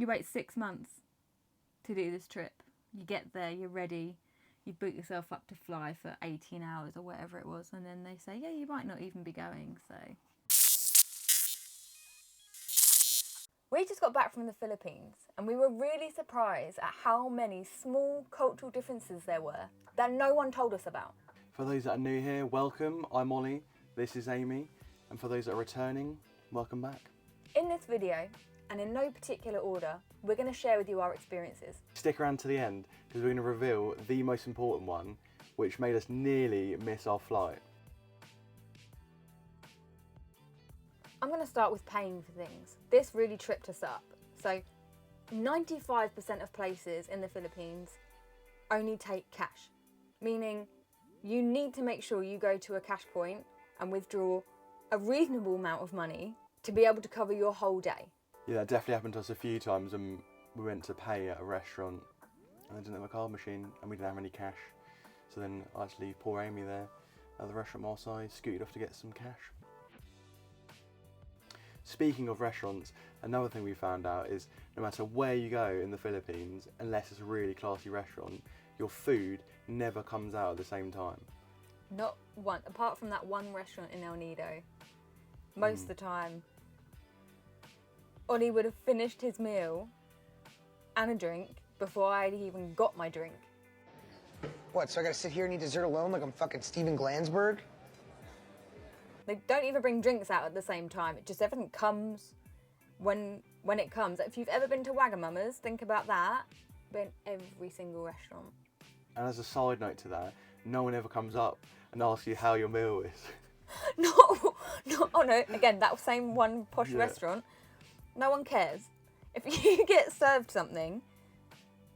You wait 6 months to do this trip. You get there, you're ready, you book yourself up to fly for 18 hours or whatever it was, and then they say, yeah, you might not even be going, so. We just got back from the Philippines, and we were really surprised at how many small cultural differences there were that no one told us about. For those that are new here, welcome. I'm Ollie, this is Amy, and for those that are returning, welcome back. In this video, and in no particular order, we're going to share with you our experiences. Stick around to the end because we're going to reveal the most important one, which made us nearly miss our flight. I'm going to start with paying for things. This really tripped us up. So 95% of places in the Philippines only take cash, meaning you need to make sure you go to a cash point and withdraw a reasonable amount of money to be able to cover your whole day. Yeah, that definitely happened to us a few times when we went to pay at a restaurant and they didn't have a card machine and we didn't have any cash. So then I had to leave poor Amy there at the restaurant whilst I scooted off to get some cash. Speaking of restaurants, another thing we found out is no matter where you go in the Philippines, unless it's a really classy restaurant, your food never comes out at the same time. Not one, apart from that one restaurant in El Nido. Most of the time, Ollie would have finished his meal and a drink before I'd even got my drink. What, so I gotta sit here and eat dessert alone like I'm fucking Steven Glansberg? They don't even bring drinks out at the same time. It just, everything comes when it comes. If you've ever been to Wagamama's, think about that. Been every single restaurant. And as a side note to that, no one ever comes up and asks you how your meal is. No, oh no, again, that same one posh restaurant, no one cares. If you get served something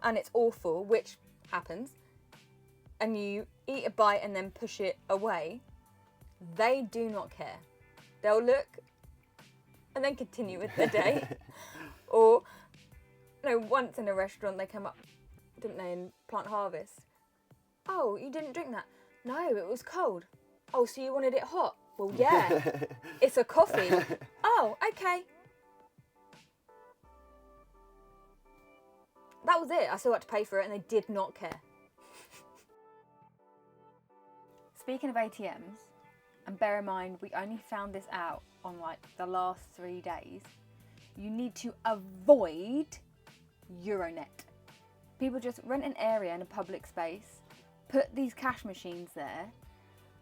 and it's awful, which happens, and you eat a bite and then push it away, they do not care. They'll look and then continue with their day. Or, once in a restaurant they came up, didn't they, in Plant Harvest? Oh, you didn't drink that? No, it was cold. Oh, so you wanted it hot? Well, yeah, it's a coffee. Oh, okay. That was it. I still had to pay for it and they did not care. Speaking of ATMs, and bear in mind, we only found this out on like the last 3 days, you need to avoid Euronet. People just rent an area in a public space, put these cash machines there,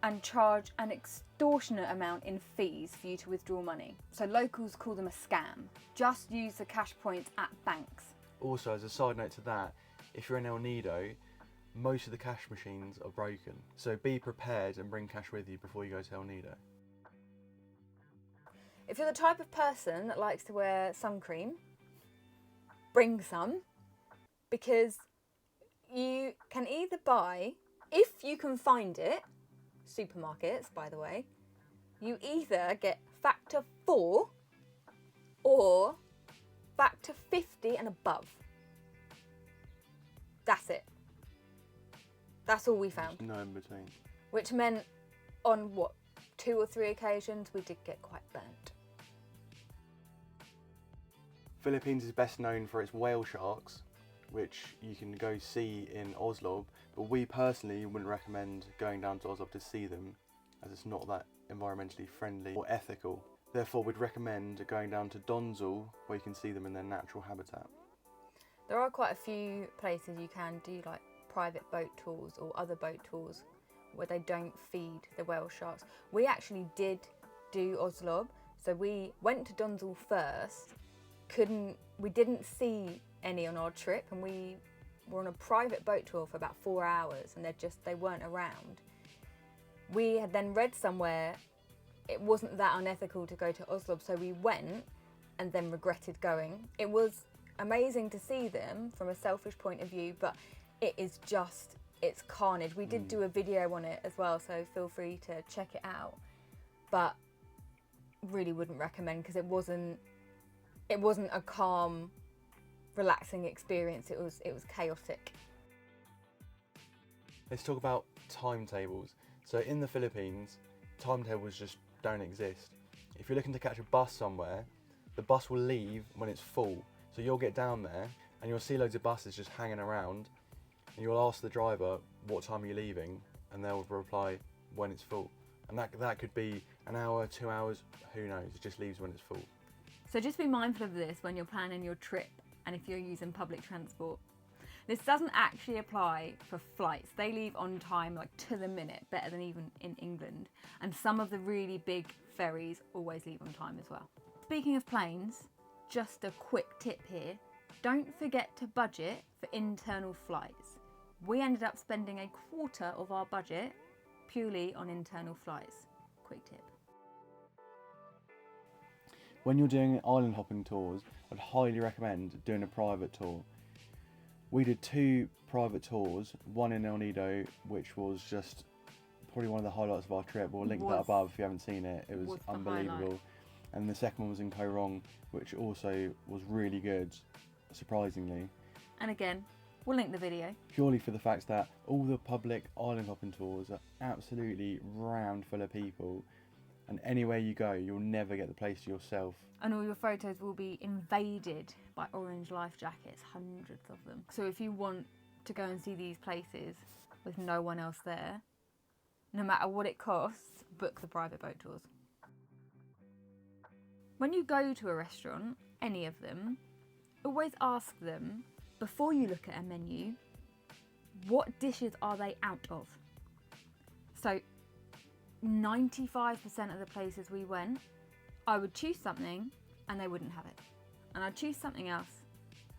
and charge an extortionate amount in fees for you to withdraw money. So locals call them a scam. Just use the cash points at banks. Also, as a side note to that, if you're in El Nido, most of the cash machines are broken. So be prepared and bring cash with you before you go to El Nido. If you're the type of person that likes to wear sun cream, bring some, because you can either buy, if you can find it, supermarkets by the way, you either get factor 4 or factor 50 and above. That's it. That's all we found. There's no in between. Which meant on 2 or 3 occasions we did get quite burnt. Philippines is best known for its whale sharks, which you can go see in Oslo, but we personally wouldn't recommend going down to Oslo to see them, as it's not that environmentally friendly or ethical. Therefore, we'd recommend going down to Donzel, where you can see them in their natural habitat. There are quite a few places you can do like private boat tours or other boat tours where they don't feed the whale sharks. We actually did do Oslo, so we went to Donzel first, we didn't see any on our trip, and we were on a private boat tour for about 4 hours and they weren't around. We had then read somewhere it wasn't that unethical to go to Oslo, so we went and then regretted going. It was amazing to see them from a selfish point of view, but it's carnage. We did do a video on it as well, so feel free to check it out, but really wouldn't recommend, because it wasn't a calm, relaxing experience. It was chaotic. Let's talk about timetables. So in the Philippines, timetables just don't exist. If you're looking to catch a bus somewhere, the bus will leave when it's full. So you'll get down there and you'll see loads of buses just hanging around, and you'll ask the driver, what time are you leaving? And they'll reply, when it's full. And that could be an hour, 2 hours, who knows, it just leaves when it's full. So just be mindful of this when you're planning your trip and if you're using public transport. This doesn't actually apply for flights. They leave on time, like to the minute, better than even in England. And some of the really big ferries always leave on time as well. Speaking of planes, just a quick tip here. Don't forget to budget for internal flights. We ended up spending a quarter of our budget purely on internal flights. Quick tip. When you're doing island hopping tours, I'd highly recommend doing a private tour. We did 2 private tours, one in El Nido, which was just probably one of the highlights of our trip. We'll link that above if you haven't seen it. It was unbelievable. And the second one was in Koh Rong, which also was really good, surprisingly. And again, we'll link the video. Purely for the fact that all the public island hopping tours are absolutely rammed full of people. And anywhere you go, you'll never get the place to yourself. And all your photos will be invaded by orange life jackets, hundreds of them. So if you want to go and see these places with no one else there, no matter what it costs, book the private boat tours. When you go to a restaurant, any of them, always ask them, before you look at a menu, what dishes are they out of? So 95% of the places we went, I would choose something and they wouldn't have it. And I'd choose something else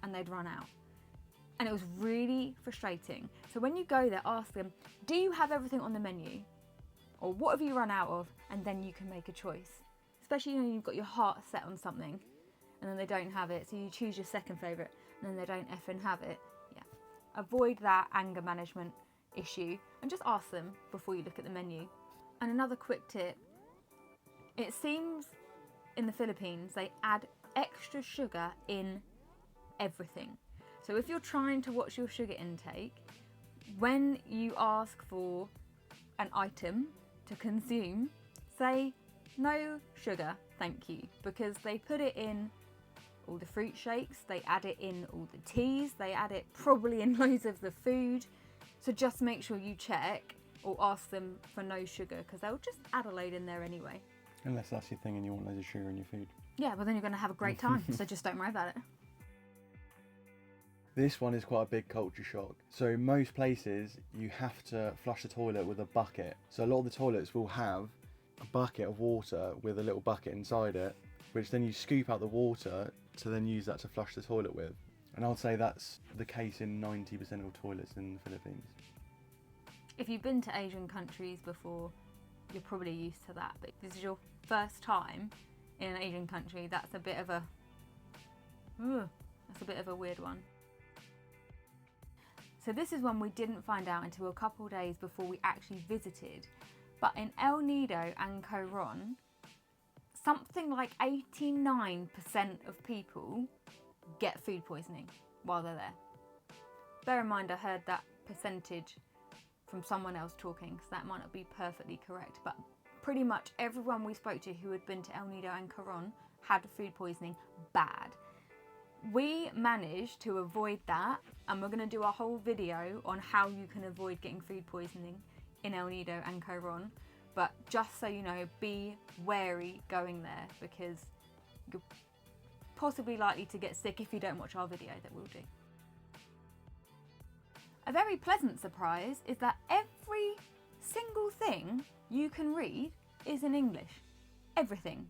and they'd run out. And it was really frustrating. So when you go there, ask them, do you have everything on the menu? Or what have you run out of? And then you can make a choice. Especially when you've got your heart set on something and then they don't have it. So you choose your second favourite and then they don't effing have it. Yeah. Avoid that anger management issue and just ask them before you look at the menu. And another quick tip, it seems in the Philippines they add extra sugar in everything. So if you're trying to watch your sugar intake, when you ask for an item to consume, say no sugar, thank you, because they put it in all the fruit shakes, they add it in all the teas, they add it probably in loads of the food. So just make sure you check or ask them for no sugar, because they'll just add a load in there anyway. Unless that's your thing and you want loads of sugar in your food. Yeah, well then you're going to have a great time, so just don't worry about it. This one is quite a big culture shock. So most places you have to flush the toilet with a bucket. So a lot of the toilets will have a bucket of water with a little bucket inside it, which then you scoop out the water to then use that to flush the toilet with. And I'd say that's the case in 90% of toilets in the Philippines. If you've been to Asian countries before, you're probably used to that. But if this is your first time in an Asian country, that's a bit of a weird one. So this is one we didn't find out until a couple of days before we actually visited. But in El Nido and Koh Ron, something like 89% of people get food poisoning while they're there. Bear in mind, I heard that percentage from someone else talking, so that might not be perfectly correct, but pretty much everyone we spoke to who had been to El Nido and Koh Ron had food poisoning bad. We managed to avoid that, and we're going to do a whole video on how you can avoid getting food poisoning in El Nido and Koh Ron. But just so you know, be wary going there, because you're possibly likely to get sick if you don't watch our video that we'll do. A very pleasant surprise is that every single thing you can read is in English. Everything.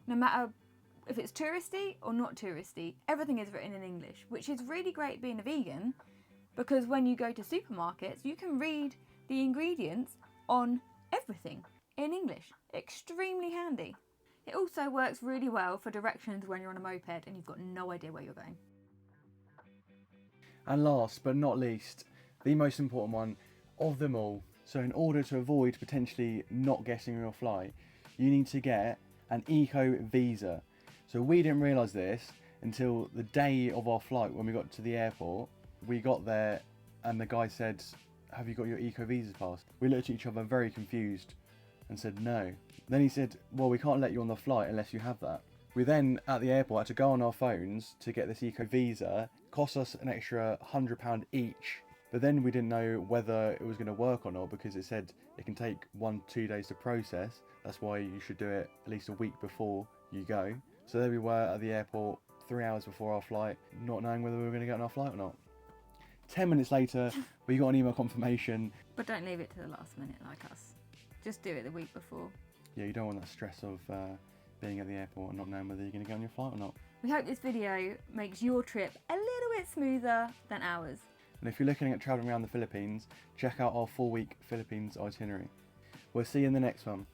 No matter if it's touristy or not touristy, everything is written in English, which is really great being a vegan, because when you go to supermarkets, you can read the ingredients on everything in English. Extremely handy. It also works really well for directions when you're on a moped and you've got no idea where you're going. And last but not least, the most important one of them all. So in order to avoid potentially not getting your flight, you need to get an eco visa. So we didn't realise this until the day of our flight when we got to the airport. We got there and the guy said, have you got your eco visa pass? We looked at each other very confused and said no. Then he said, well, we can't let you on the flight unless you have that. We then, at the airport, had to go on our phones to get this eco visa. Cost us an extra £100 each. But then we didn't know whether it was going to work or not, because it said it can take 1-2 days to process. That's why you should do it at least a week before you go. So there we were at the airport 3 hours before our flight, not knowing whether we were going to get on our flight or not. 10 minutes later, we got an email confirmation. But don't leave it to the last minute like us. Just do it the week before. Yeah, you don't want that stress of being at the airport and not knowing whether you're going to get on your flight or not. We hope this video makes your trip a little bit smoother than ours. And if you're looking at travelling around the Philippines, check out our 4-week Philippines itinerary. We'll see you in the next one.